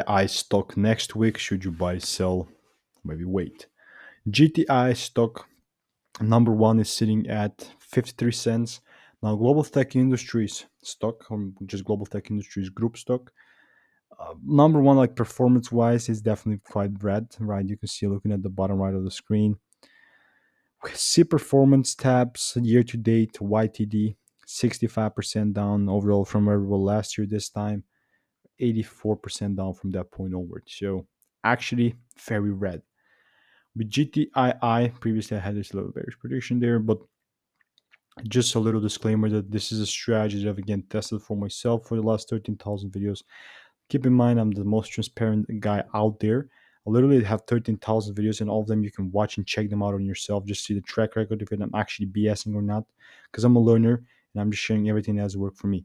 GTII stock next week. Should you buy, sell, maybe wait? GTI stock number one is sitting at 53 cents. Now, Global Tech Industries stock, or just Global Tech Industries group stock, number one, like performance wise, is definitely quite red, right? You can see looking at the bottom right of the screen. See performance tabs year to date, YTD, 65% down overall from where we were last year this time, 84% down from that point onward. So, actually, very red. With GTII, previously I had this little bearish prediction there, but just a little disclaimer that this is a strategy that I've again tested for myself for the last 13,000 videos. Keep in mind, I'm the most transparent guy out there. I literally have 13,000 videos, and all of them you can watch and check them out on yourself. Just see the track record if I'm actually BSing or not, because I'm a learner and I'm just sharing everything that has worked for me.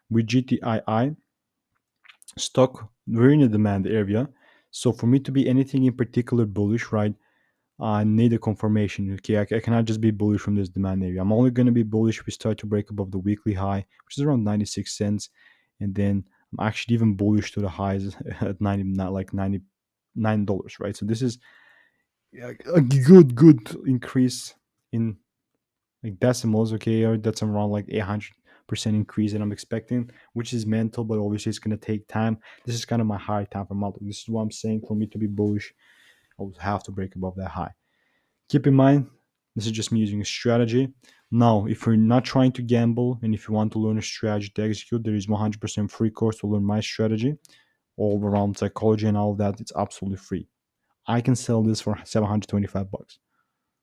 With GTII stock, we're in the demand area. So for me to be anything in particular bullish, right, I need a confirmation. Okay, I cannot just be bullish from this demand area. I'm only going to be bullish if we start to break above the weekly high, which is around 96 cents, and then I'm actually even bullish to the highs at 90, not like $99, right? So this is a good increase in like decimals. Okay, or that's around like 800% increase that I'm expecting, which is mental, but obviously it's going to take time. This is kind of my high time for outlook. This is what I'm saying. For me to be bullish, I would have to break above that high. Keep in mind, this is just me using a strategy. Now, if you're not trying to gamble and if you want to learn a strategy to execute, there is 100% free course to learn my strategy all around psychology and all of that. It's absolutely free. I can sell this for 725 bucks.